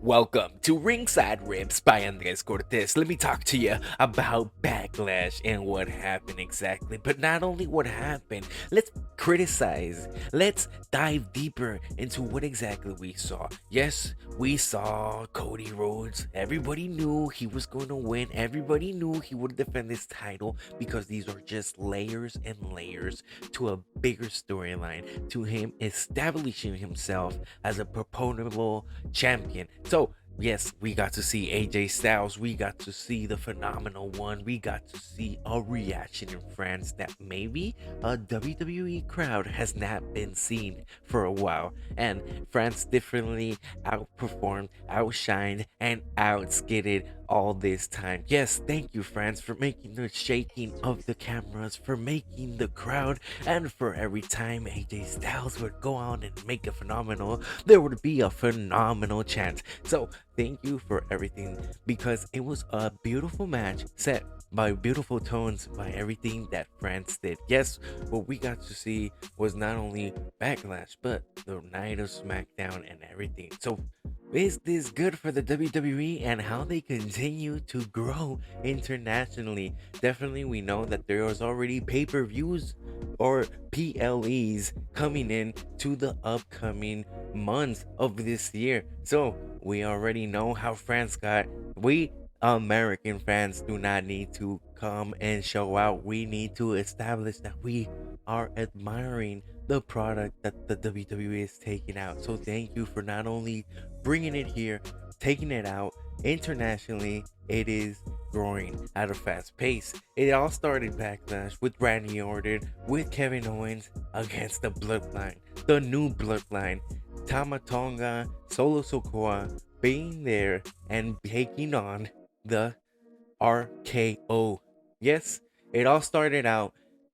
Welcome to Ringside Riffs by Cortes. Let me talk to you about Backlash and what happened exactly. But not only what happened, let's criticize. Let's dive deeper into what exactly we saw. Yes, we saw Cody Rhodes. Everybody knew he was going to win. Everybody knew he would defend his title because these are just layers and layers to a bigger storyline, to him establishing himself as a proponable champion. So, yes, we got to see AJ Styles. We got to see the phenomenal one. We got to see a reaction in France that maybe a WWE crowd has not been seen for a while. And France differently outperformed, outshined, and outskidded all this time. Yes, thank you, France, for making the shaking of the cameras, for making the crowd, and for every time AJ Styles would go on and make a phenomenal, there would be a phenomenal chant. So thank you for everything, because it was a beautiful match set by beautiful tones, by everything that France did. Yes, what we got to see was not only Backlash, but the night of SmackDown and everything. So is this good for the WWE and how they continue to grow internationally? Definitely, we know that there was already pay-per-views or PLEs coming in to the upcoming months of this year. So we already know how France got. We American fans do not need to come and show out. We need to establish that we are admiring the product that the WWE is taking out. So thank you for not only bringing it here, taking it out internationally. It is growing at a fast pace. It all started Backlash with Randy Orton, with Kevin Owens against the Bloodline, the new Bloodline, Tama Tonga, Solo Sokoa being there and taking on the RKO. Yes, it all started out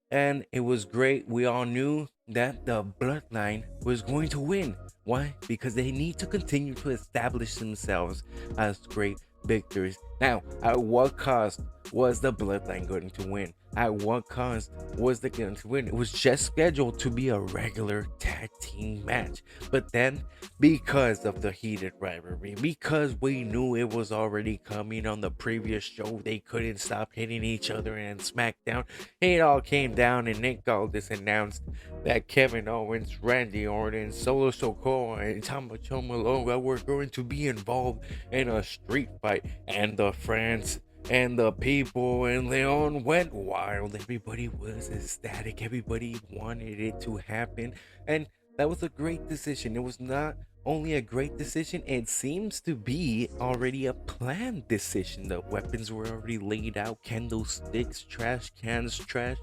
and it was great. We all knew that the Bloodline was going to win. Why? Because they need to continue to establish themselves as great victors. Now, at what cost was the Bloodline going to win? At what cost was they going to win? It was just scheduled to be a regular tag team match. But then, because of the heated rivalry, because we knew it was already coming on the previous show, they couldn't stop hitting each other in SmackDown. It all came down and Nick Aldis announced that Kevin Owens, Randy Orton, Solo Sokoa, and Tama Tonga were going to be involved in a street fight. And the France and the people in Leon went wild. Everybody was ecstatic. Everybody wanted it to happen. And that was a great decision. It was not only a great decision, it seems to be already a planned decision. The weapons were already laid out, candlesticks, trash cans, trash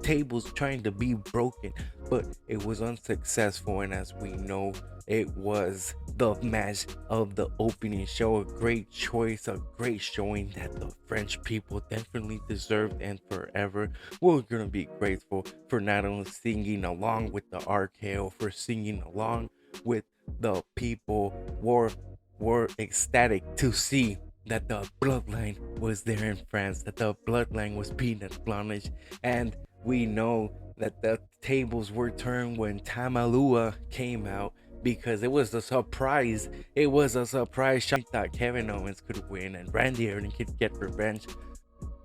tables trying to be broken, but it was unsuccessful. And as we know, it was the match of the opening show. A great choice, a great showing that the French people definitely deserved, and forever we're gonna be grateful for not only singing along with the RKO, for singing along with the people. Were ecstatic to see that the Bloodline was there in France, that the Bloodline was peanut blondish, and we know that the tables were turned when Tamalua came out, because it was a surprise. It was a surprise shot that Kevin Owens could win and Randy Orton could get revenge.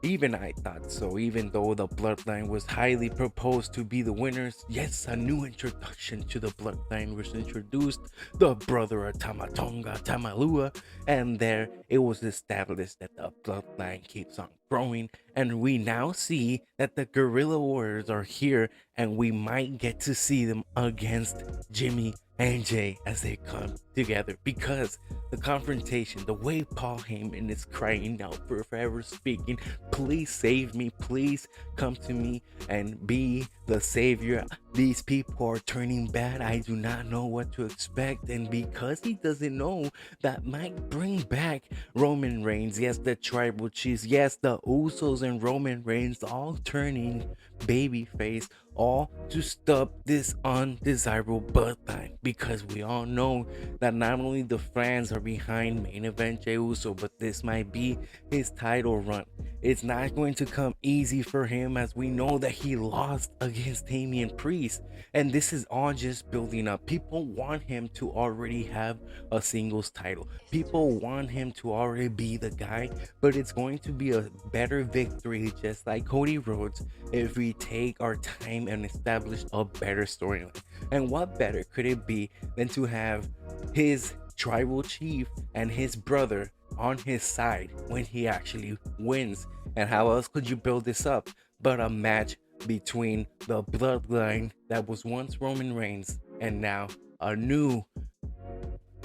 Even I thought so, even though the Bloodline was highly proposed to be the winners. Yes, a new introduction to the Bloodline was introduced, the brother of Tama Tonga, Tamalua, and there it was established that the Bloodline keeps on growing, and we now see that the Guerrilla Warriors are here, and we might get to see them against Jimmy and Jay as they come together, because the confrontation, the way Paul Heyman is crying out for forever speaking, please save me, please come to me and be the savior. These people are turning bad. I do not know what to expect. And because he doesn't know, that might bring back Roman Reigns. Yes, the tribal chiefs. Yes, the Usos and Roman Reigns all turning babyface, all to stop this undesirable bloodline, because we all know that not only the fans are behind main event Jey Uso, but this might be his title run. It's not going to come easy for him, as we know that he lost against Damian Priest, and this is all just building up. People want him to already have a singles title. People want him to already be the guy, but it's going to be a better victory, just like Cody Rhodes, if we take our time and establish a better storyline. And what better could it be than to have his tribal chief and his brother on his side when he actually wins? And how else could you build this up but a match between the bloodline that was once Roman Reigns and now a new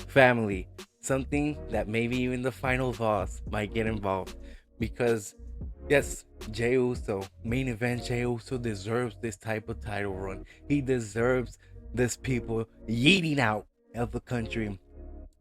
family? Something that maybe even the final boss might get involved, because yes, Jey Uso, main event Jey Uso, deserves this type of title run. He deserves this people yeeting out of the country.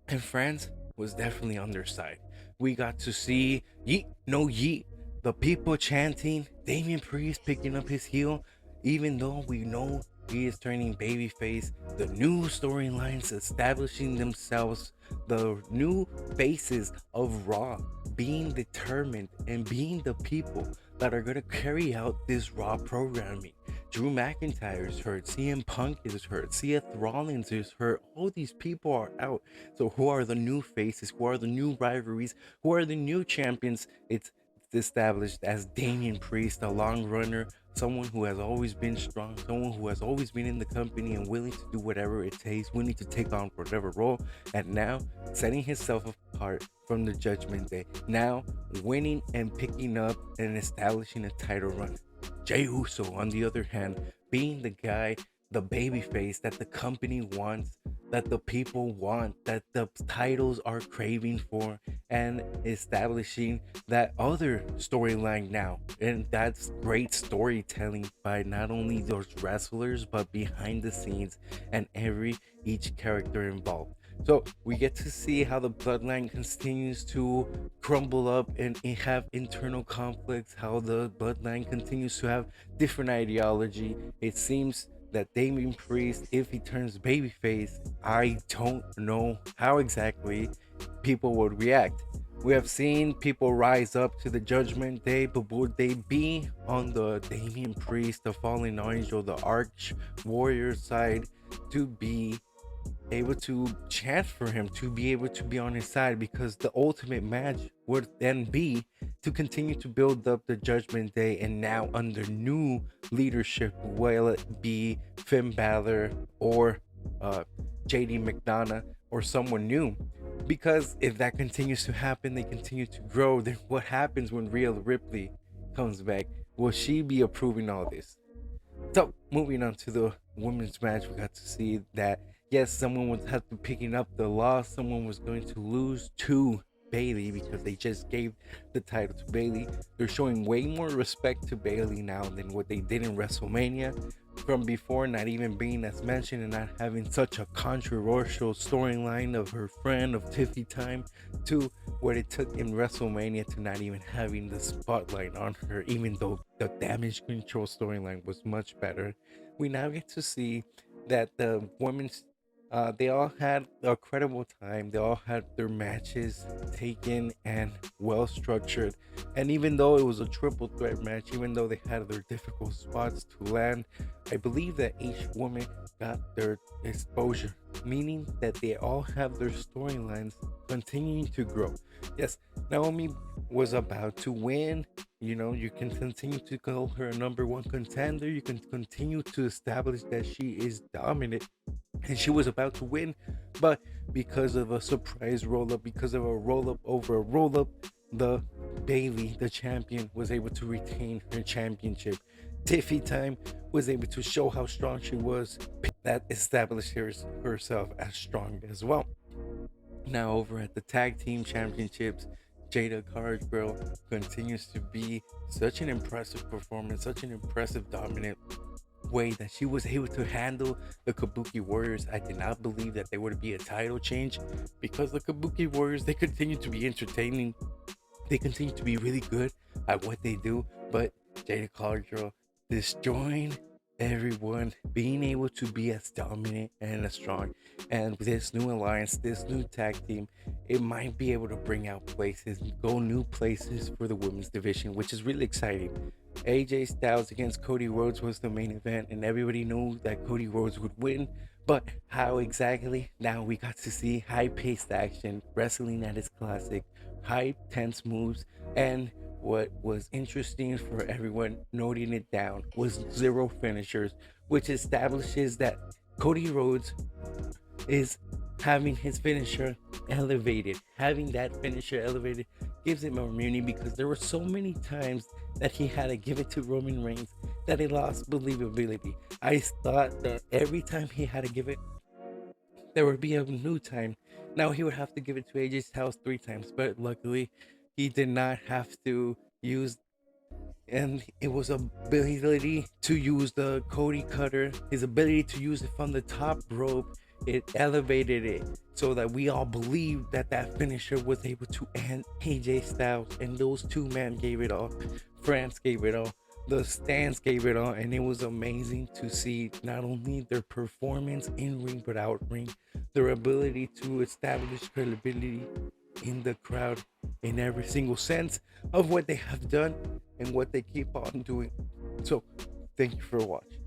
And France was definitely on their side. We got to see yeet, no yeet, the people chanting, Damian Priest picking up his heel, even though we know he is turning babyface. The new storylines establishing themselves, the new faces of Raw being determined and being the people that are going to carry out this Raw programming. Drew McIntyre is hurt, CM Punk is hurt, Seth Rollins is hurt. All these people are out. So who are the new faces? Who are the new rivalries? Who are the new champions? It's established as Damian Priest, a long runner, someone who has always been strong, someone who has always been in the company and willing to do whatever it takes, willing to take on whatever role, and now setting himself apart from the Judgment Day, now winning and picking up and establishing a title run. Jey Uso, on the other hand, being the guy, the babyface that the company wants, that the people want, that the titles are craving for, and establishing that other storyline now. And that's great storytelling by not only those wrestlers, but behind the scenes and each character involved. So we get to see how the bloodline continues to crumble up and have internal conflicts, how the bloodline continues to have different ideology. It seems that Damian Priest, if he turns babyface, I don't know how exactly people would react. We have seen people rise up to the Judgment Day, but would they be on the Damian Priest, the Fallen Angel, the Arch Warrior side, to be able to chant for him, to be able to be on his side? Because the ultimate match would then be to continue to build up the Judgment Day, and now under new leadership, will it be Finn Balor or JD McDonough or someone new? Because if that continues to happen, they continue to grow, then what happens when Rhea Ripley comes back? Will she be approving all this? So moving on to the women's match, we got to see that yes, someone would have to be picking up the loss. Someone was going to lose to Bayley, because they just gave the title to Bayley. They're showing way more respect to Bayley now than what they did in WrestleMania. From before not even being as mentioned and not having such a controversial storyline of her friend of Tiffy time, to what it took in WrestleMania to not even having the spotlight on her, even though the Damage Control storyline was much better. We now get to see that the women's they all had a credible time. They all had their matches taken and well structured. And even though it was a triple threat match, even though they had their difficult spots to land, I believe that each woman got their exposure, meaning that they all have their storylines continuing to grow. Yes, Naomi was about to win. You know, you can continue to call her a number one contender. You can continue to establish that she is dominant, and she was about to win, but because of a surprise roll-up, because of a roll-up over a roll-up, the Bayley, the champion, was able to retain her championship. Tiffy time was able to show how strong she was. That established herself as strong as well. Now over at the tag team championships, Jada Cargill continues to be such an impressive performance, such an impressive dominant way that she was able to handle the Kabuki Warriors. I did not believe that there would be a title change, because the Kabuki Warriors, they continue to be entertaining. They continue to be really good at what they do, but Jada Cargill destroying everyone being able to be as dominant and as strong. And with this new alliance, this new tag team, it might be able to bring out places, go new places for the women's division, which is really exciting. AJ Styles against Cody Rhodes was the main event, and everybody knew that Cody Rhodes would win. But how exactly? Now we got to see high paced action, wrestling at its classic, high tense moves, and what was interesting for everyone noting it down was zero finishers, which establishes that Cody Rhodes is having his finisher elevated. Having that finisher elevated gives him immunity because there were so many times that he had to give it to Roman Reigns that he lost believability. I thought that every time he had to give it, there would be a new time. Now he would have to give it to AJ Styles 3 times, but luckily he did not have to use, and it was ability to use the Cody cutter, his ability to use it from the top rope. It elevated it so that we all believed that that finisher was able to end AJ Styles, and those two men gave it all. France gave it all. The stands gave it all, and it was amazing to see not only their performance in ring but out ring, their ability to establish credibility in the crowd in every single sense of what they have done and what they keep on doing. So, thank you for watching.